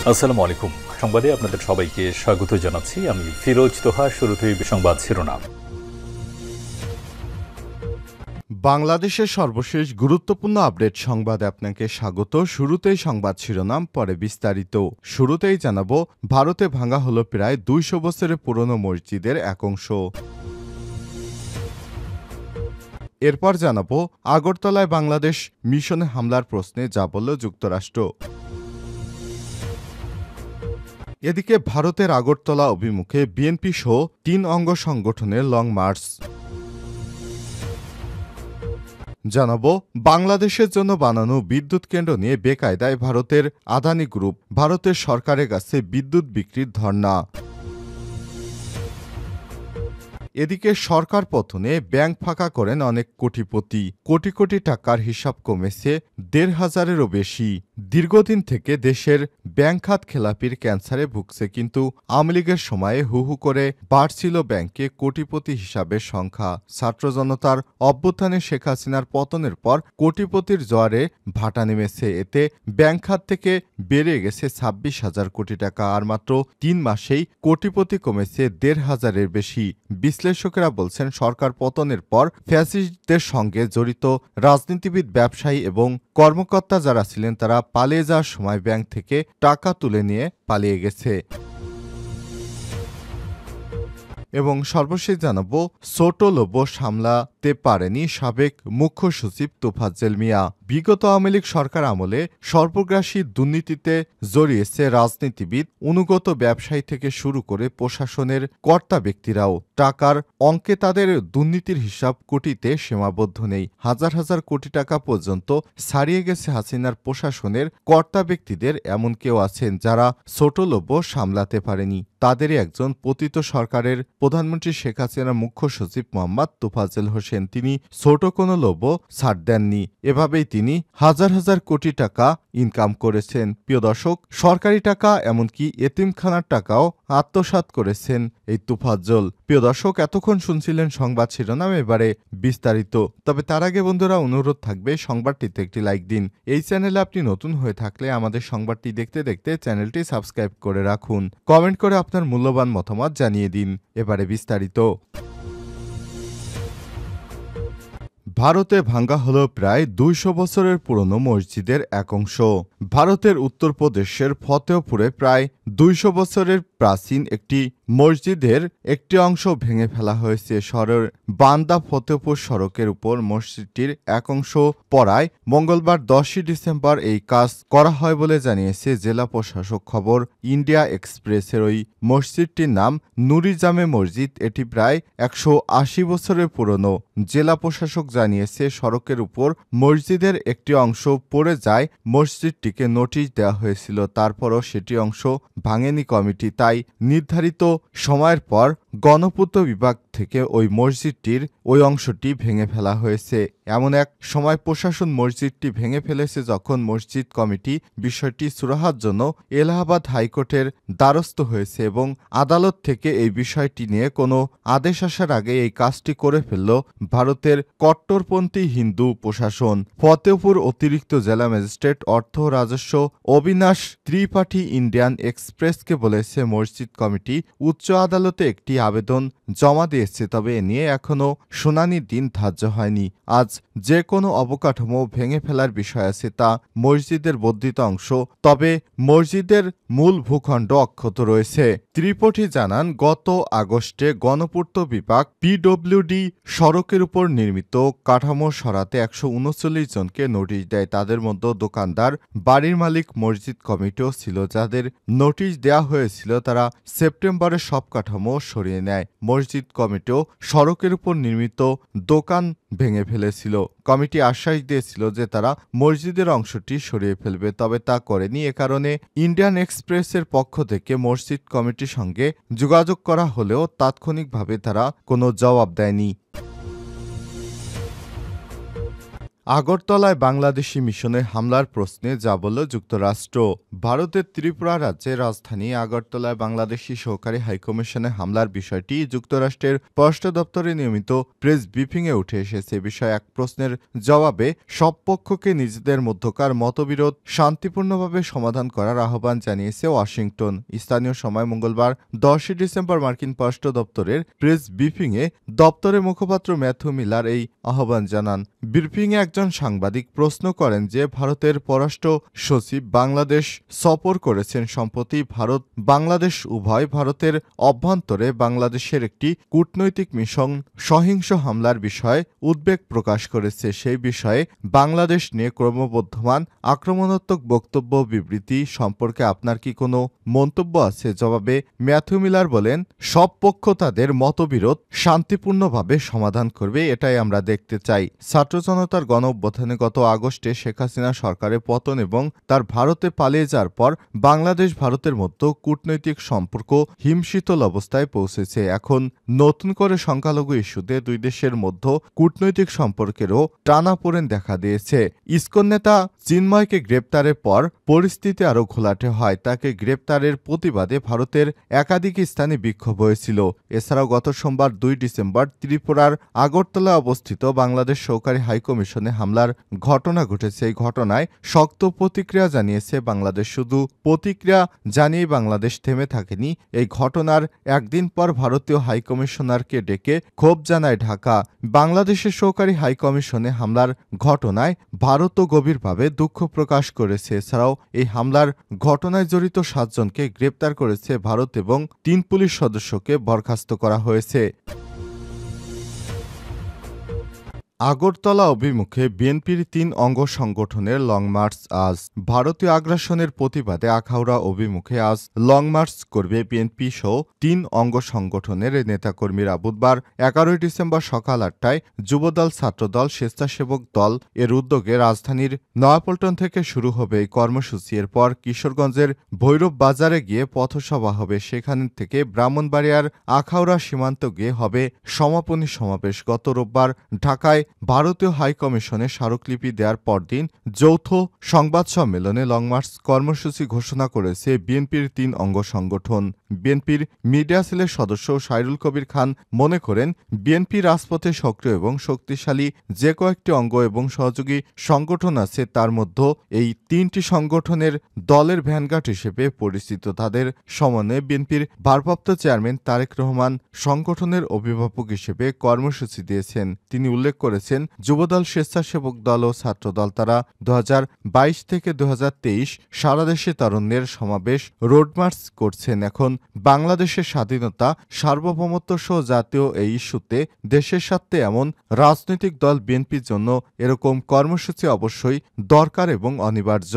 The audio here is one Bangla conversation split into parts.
আসসালামু আলাইকুম। সংবাদে আপনাদের সবাইকে স্বাগত জানাচ্ছি। আমি ফিরোজ তোহা। শুরুতেই সংবাদ শিরোনাম। বাংলাদেশের সর্বশেষ গুরুত্বপূর্ণ আপডেট সংবাদে আপনাকে স্বাগত। শুরুতেই সংবাদ শিরোনাম, পরে বিস্তারিত। শুরুতেই জানাবো, ভারতে ভাঙা হলো প্রায় ২০০ বছরের পুরনো মসজিদের এক অংশ। এরপর জানাবো, আগরতলায় বাংলাদেশ মিশনে হামলার প্রশ্নে যা বলল যুক্তরাষ্ট্র। এদিকে ভারতের আগরতলা অভিমুখে বিএনপি সহ ৩ অঙ্গ সংগঠনের লং মার্চ। জানাবো, বাংলাদেশের জন্য বানানো বিদ্যুৎ কেন্দ্র নিয়ে বেকায়দায় ভারতের আদানি গ্রুপ, ভারতের সরকারের কাছে বিদ্যুৎ বিক্রির ধর্ণা। এদিকে সরকার পতনে ব্যাংক ফাঁকা করেন অনেক কোটিপতি, কোটি কোটি টাকার হিসাব কমেছে ১৫০০-এরও বেশি। দীর্ঘদিন থেকে দেশের ব্যাংক খাত খেলাপির ক্যান্সারে ভুগছে, কিন্তু আওয়ামী লীগের সময়ে হু হু করে বাড়ছিল ব্যাংকে কোটিপতি হিসাবের সংখ্যা। ছাত্র জনতার অভ্যুত্থানে শেখ হাসিনার পতনের পর কোটিপতির জোয়ারে ভাটা নেমেছে। এতে ব্যাংক খাত থেকে বেড়ে গেছে ২৬,০০০ কোটি টাকা, আর মাত্র ৩ মাসেই কোটিপতি কমেছে ১৫০০-এর বেশি। বিশ্লেষকেরা বলছেন, সরকার পতনের পর ফ্যাসিস্টদের সঙ্গে জড়িত রাজনীতিবিদ, ব্যবসায়ী এবং কর্মকর্তা যারা ছিলেন তারা পালিয়ে যাওয়ার সময় ব্যাংক থেকে টাকা তুলে নিয়ে পালিয়ে গেছে। এবং সর্বশেষ জানাবো, ছোট লোভ সামলাতে পারেনি সাবেক মুখ্য সচিব তোফাজ্জল মিয়া। বিগত আওয়ামী লীগ সরকার আমলে সর্বগ্রাসী দুর্নীতিতে জড়িয়েছে রাজনীতিবিদ, অনুগত ব্যবসায়ী থেকে শুরু করে প্রশাসনের কর্তা ব্যক্তিরাও। টাকার অঙ্কে তাদের দুর্নীতির হিসাব কোটিতে সীমাবদ্ধ নেই। হাজার হাজার কোটি টাকা পর্যন্ত ছাড়িয়ে গেছে হাসিনার প্রশাসনের কর্তা ব্যক্তিদের। এমন কেউ আছেন যারা ছোট লোভ সামলাতে পারেনি। তাদেরই একজন পতিত সরকারের প্রধানমন্ত্রী শেখ হাসিনার মুখ্য সচিব মোহাম্মদ তোফাজ্জল হোসেন। তিনি ছোট কোনো লোভও ছাড় দেননি। এভাবেই তিনি হাজার হাজার কোটি টাকা ইনকাম করেছেন। প্রিয় দর্শক, সরকারি টাকা এমনকি এতিমখানার টাকাও আত্মসাৎ করেছেন এই তোফাজ্জল। প্রিয় দর্শক, এতক্ষণ শুনছিলেন সংবাদ শিরোনাম, এবারে বিস্তারিত। তবে তার আগে বন্ধুরা, অনুরোধ থাকবে সংবাদটিতে একটি লাইক দিন। এই চ্যানেলে আপনি নতুন হয়ে থাকলে আমাদের সংবাদটি দেখতে দেখতে চ্যানেলটি সাবস্ক্রাইব করে রাখুন। কমেন্ট করে আপনার মূল্যবান মতামত জানিয়ে দিন। এবারে বিস্তারিত। ভারতে ভাঙ্গা হলো প্রায় ২০০ বছরের পুরনো মসজিদের এক অংশ। ভারতের উত্তরপ্রদেশের ফতেহপুরে প্রায় ২০০ বছরের প্রাচীন একটি মসজিদের একটি অংশ ভেঙে ফেলা হয়েছে। শহরের বান্দা ফতেহপুর সড়কের উপর মসজিদটির এক অংশ পড়ায় মঙ্গলবার ১০ই ডিসেম্বর এই কাজ করা হয় বলে জানিয়েছে জেলা প্রশাসক। খবর ইন্ডিয়া এক্সপ্রেসের। ওই মসজিদটির নাম নুরি জামে মসজিদ। এটি প্রায় ১৮০ বছরের পুরনো। জেলা প্রশাসক জানিয়েছে, সড়কের উপর মসজিদের একটি অংশ পড়ে যায় মসজিদটিকে নোটিশ দেওয়া হয়েছিল। তারপরও সেটি অংশ ভাঙেনি কমিটি। তাই নির্ধারিত সময়ের পর গণপূর্ত বিভাগ থেকে ওই মসজিদটির ওই অংশটি ভেঙে ফেলা হয়েছে। এমন এক সময় প্রশাসন মসজিদটি ভেঙে ফেলেছে যখন মসজিদ কমিটি বিষয়টি সুরাহার জন্য এলাহাবাদ হাইকোর্টের দ্বারস্থ হয়েছে এবং আদালত থেকে এই বিষয়টি নিয়ে কোনো আদেশ আসার আগে এই কাজটি করে ফেলল ভারতের কট্টরপন্থী হিন্দু প্রশাসন। ফতেহপুর অতিরিক্ত জেলা ম্যাজিস্ট্রেট অর্থ রাজস্ব অবিনাশ ত্রিপাঠী ইন্ডিয়ান এক্সপ্রেসকে বলেছে, মসজিদ কমিটি উচ্চ আদালতে একটি আবেদন জমা দিয়েছে, তবে এ নিয়ে এখনও শুনানির দিন ধার্য হয়নি। আজ যে কোনো অবকাঠামো ভেঙে ফেলার বিষয় আছে, তা মসজিদের বর্ধিত অংশ, তবে মসজিদের মূল ভূখণ্ড অক্ষত রয়েছে। ত্রিপাঠী জানান, গত আগস্টে গণপূর্ত বিভাগ পিডব্লিউডি সড়কের উপর নির্মিত কাঠামো সরাতে ১৩৯ জনকে নোটিশ দেয়। তাদের মধ্যে দোকানদার, বাড়ির মালিক, মসজিদ কমিটিও ছিল। যাদের নোটিশ দেওয়া হয়েছিল তারা সেপ্টেম্বরে সব কাঠামো সরিয়ে নেয়। মসজিদ কমিটিও সড়কের উপর নির্মিত দোকান ভেঙে ফেলেছিল। কমিটি আশ্বাস দিয়েছিল যে তারা মসজিদের অংশটি সরিয়ে ফেলবে, তবে তা করেনি। এ কারণে ইন্ডিয়ান এক্সপ্রেসের পক্ষ থেকে মসজিদ কমিটির সঙ্গে যোগাযোগ করা হলেও তাৎক্ষণিকভাবে তারা কোনো জবাব দেয়নি। আগরতলায় বাংলাদেশি মিশনে হামলার প্রশ্নে যা বলল যুক্তরাষ্ট্র। ভারতের ত্রিপুরা রাজ্যের রাজধানী আগরতলায় বাংলাদেশি সহকারী হাইকমিশনে হামলার বিষয়টি যুক্তরাষ্ট্রের পররাষ্ট্র দপ্তরে নিয়মিত প্রেস ব্রিফিংয়ে উঠে এসেছে। বিষয়ে এক প্রশ্নের জবাবে সব পক্ষকে নিজেদের মধ্যকার মতবিরোধ শান্তিপূর্ণভাবে সমাধান করার আহ্বান জানিয়েছে ওয়াশিংটন। স্থানীয় সময় মঙ্গলবার 10 ডিসেম্বর মার্কিন পররাষ্ট্র দপ্তরের প্রেস ব্রিফিংয়ে দপ্তরের মুখপাত্র ম্যাথু মিলার এই আহ্বান জানান। ব্রিফিংয়ে একজন সাংবাদিক প্রশ্ন করেন যে ভারতের পররাষ্ট্র সচিব বাংলাদেশ সফর করেছেন। সম্প্রতি ভারত বাংলাদেশ উভয় ভারতের অভ্যন্তরে বাংলাদেশের একটি কূটনৈতিক মিশন সহিংস হামলার বিষয়ে উদ্বেগ প্রকাশ করেছে। সেই বিষয়ে বাংলাদেশ নিয়ে ক্রমবর্ধমান আক্রমণাত্মক বক্তব্য বিবৃতি সম্পর্কে আপনার কি কোনো মন্তব্য আছে? জবাবে ম্যাথু মিলার বলেন, সব পক্ষ তাদের মতবিরোধ শান্তিপূর্ণভাবে সমাধান করবে, এটাই আমরা দেখতে চাই। ছাত্র জনতার গণ অভ্যুত্থানে গত আগস্টে শেখ হাসিনা সরকারের পতন এবং তার ভারতে পালিয়ে যাওয়ার পর বাংলাদেশ ভারতের মধ্যে কূটনৈতিক সম্পর্ক হিমশীতল অবস্থায় পৌঁছেছে। এখন নতুন করে সংখ্যালঘু ইস্যুতে দুই দেশের মধ্যে কূটনৈতিক সম্পর্কেরও টানাপোড়েন দেখা দিয়েছে। ইসকন নেতা চিন্ময়কে গ্রেপ্তারের পর পরিস্থিতি আরও ঘোলাটে হয়। তাকে গ্রেপ্তারের প্রতিবাদে ভারতের একাধিক স্থানে বিক্ষোভ হয়েছিল। এছাড়াও গত সোমবার 2 ডিসেম্বর ত্রিপুরার আগরতলায় অবস্থিত বাংলাদেশ সহকারী হাইকমিশনে হামলার ঘটনা ঘটেছে। এই ঘটনায় শক্ত প্রতিক্রিয়া জানিয়েছে বাংলাদেশ। শুধু প্রতিক্রিয়া জানিয়ে বাংলাদেশ থেমে থাকেনি। এই ঘটনার একদিন পর ভারতীয় হাইকমিশনারকে ডেকে ক্ষোভ জানায় ঢাকা। বাংলাদেশের সহকারী হাইকমিশনে হামলার ঘটনায় ভারতও গভীরভাবে দুঃখ প্রকাশ করেছে। এছাড়াও এই হামলার ঘটনায় জড়িত 7 জনকে গ্রেপ্তার করেছে ভারত এবং 3 পুলিশ সদস্যকে বরখাস্ত করা হয়েছে। আগরতলা অভিমুখে বিএনপির 3 অঙ্গ সংগঠনের লং মার্চ আজ। ভারতীয় আগ্রাসনের প্রতিবাদে আখাউড়া অভিমুখে আজ লং মার্চ করবে বিএনপি সহ 3 অঙ্গ সংগঠনের নেতাকর্মীরা। বুধবার 11 ডিসেম্বর সকাল 8টায় যুবদল, ছাত্রদল, স্বেচ্ছাসেবক দল এর উদ্যোগে রাজধানীর নয়াপল্টন থেকে শুরু হবে এই কর্মসূচি। এরপর কিশোরগঞ্জের ভৈরব বাজারে গিয়ে পথসভা হবে। সেখান থেকে ব্রাহ্মণবাড়িয়ার আখাউড়া সীমান্ত গিয়ে হবে সমাপনী সমাবেশ। গত রোববার ঢাকায় ভারতীয় হাইকমিশনে স্মারকলিপি দেওয়ার পরদিন যৌথ সংবাদ সম্মেলনে লং মার্চ কর্মসূচি ঘোষণা করেছে বিএনপির 3 অঙ্গ সংগঠন। বিএনপির মিডিয়া সেলের সদস্য সাইরুল কবির খান মনে করেন, বিএনপি রাজপথে সক্রিয় এবং শক্তিশালী যে কয়েকটি অঙ্গ এবং সহযোগী সংগঠন আছে তার মধ্যে এই 3টি সংগঠনের দলের ভ্যানগার্ড হিসেবে পরিচিত। তাদের সমন্বয়ে বিএনপির ভারপ্রাপ্ত চেয়ারম্যান তারেক রহমান সংগঠনের অভিভাবক হিসেবে কর্মসূচি দিয়েছেন। তিনি উল্লেখ করেছেন, যুবদল, স্বেচ্ছাসেবক দল ও ছাত্রদল তারা 2022 থেকে 2023 সারা দেশে তারুণ্যের সমাবেশ রোডমার্চ করছেন। এখন বাংলাদেশের স্বাধীনতা, সার্বভৌমত্ব সহ জাতীয় এই ইস্যুতে দেশের স্বার্থে এমন রাজনৈতিক দল বিএনপির জন্য এরকম কর্মসূচি অবশ্যই দরকার এবং অনিবার্য।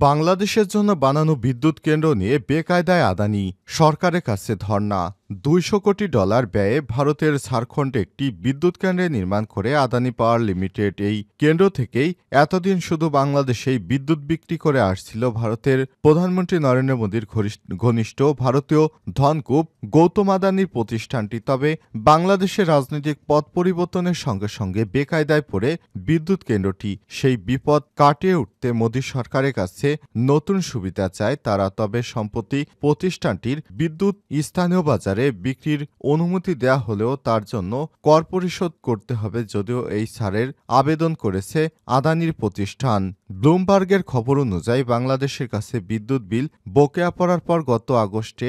বাংলাদেশের জন্য বানানো বিদ্যুৎ কেন্দ্র নিয়ে বেকায়দায় আদানি, সরকারের কাছে ধর্ণা। $200 কোটি ব্যয়ে ভারতের ঝাড়খণ্ডে একটি বিদ্যুৎ কেন্দ্র নির্মাণ করে আদানি পাওয়ার লিমিটেড। এই কেন্দ্র থেকেই এতদিন শুধু বাংলাদেশেই বিদ্যুৎ বিক্রি করে আসছিল ভারতের প্রধানমন্ত্রী নরেন্দ্র মোদীর ঘনিষ্ঠ ভারতীয় ধনকুব গৌতম আদানির প্রতিষ্ঠানটি। তবে বাংলাদেশের রাজনৈতিক পথ পরিবর্তনের সঙ্গে সঙ্গে বেকায়দায় পড়ে বিদ্যুৎ কেন্দ্রটি। সেই বিপদ কাটিয়ে উঠতে মোদী সরকারের কাছে নতুন সুবিধা চায় তারা। তবে সম্প্রতি প্রতিষ্ঠানটির বিদ্যুৎ স্থানীয় বাজারে বিক্রির অনুমতি দেয়া হলেও তার জন্য কর পরিশোধ করতে হবে, যদিও এই ছাড়ের আবেদন করেছে আদানির প্রতিষ্ঠান। ব্লুমবার্গের খবর অনুযায়ী বাংলাদেশের কাছে বিদ্যুৎ বিল বকেয়া পড়ার পর গত আগস্টে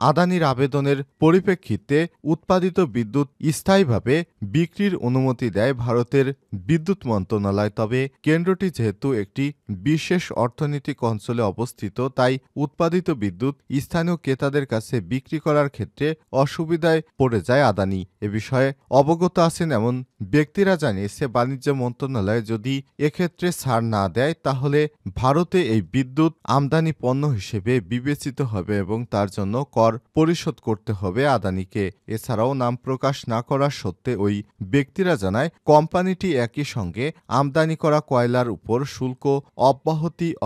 আদানির আবেদনের পরিপ্রেক্ষিতে উৎপাদিত বিদ্যুৎ স্থায়ীভাবে বিক্রির অনুমতি দেয় ভারতের বিদ্যুৎ মন্ত্রণালয়। তবে কেন্দ্রটি যেহেতু একটি বিশেষ অর্থনৈতিক অঞ্চলে অবস্থিত, তাই উৎপাদিত বিদ্যুৎ স্থানীয় ক্রেতাদের কাছে বিক্রি করার ক্ষেত্রে অসুবিধায় পড়ে যায় আদানি। এ বিষয়ে অবগত আছেন এমন ব্যক্তিরা জানিয়েছে, বাণিজ্য মন্ত্রণালয় যদি এক্ষেত্রে ছাড় ছাড় না দেয় তাহলে ভারতে এই বিদ্যুৎ আমদানি পণ্য হিসেবে বিবেচিত হবে এবং তার জন্য কর পরিশোধ করতে হবে আদানিকে। এছাড়াও নাম প্রকাশ না করা সত্ত্বে ওই ব্যক্তিরা জানায় কোম্পানিটি একই সঙ্গে আমদানি করা কয়লার উপর শুল্ক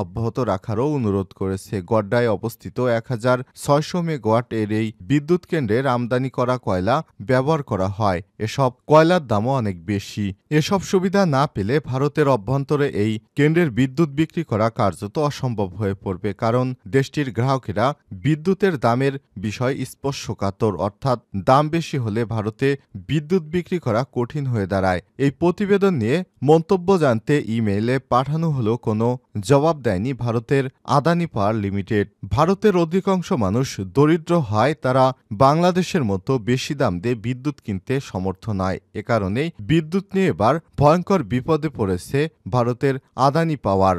অব্যাহত রাখারও অনুরোধ করেছে। গড্ডায় অবস্থিত 1600 মেগাওয়াট এর এই বিদ্যুৎ কেন্দ্রের আমদানি করা কয়লা ব্যবহার করা হয়। এসব কয়লার দামও অনেক বেশি। এসব সুবিধা না পেলে ভারতের অভ্যন্তরে এই কেন্দ্রের বিদ্যুৎ বিক্রি করা কার্যত অসম্ভব হয়ে পড়বে, কারণ দেশটির গ্রাহকেরা বিদ্যুতের দামের বিষয় স্পর্শকাতর, অর্থাৎ দাম বেশি হলে ভারতে বিদ্যুৎ বিক্রি করা কঠিন হয়ে দাঁড়ায়। এই প্রতিবেদন নিয়ে মন্তব্য জানতে ইমেইলে পাঠানো হলেও কোনো জবাব দেয়নি ভারতের আদানি পাওয়ার লিমিটেড। ভারতের অধিকাংশ মানুষ দরিদ্র হয়, তারা বাংলাদেশের মতো বেশি দাম দিয়ে বিদ্যুৎ কিনতে সমর্থ নয়। এ কারণেই বিদ্যুৎ নিয়ে এবার ভয়ঙ্কর বিপদে পড়েছে ভারতের আদানি পাওয়ার।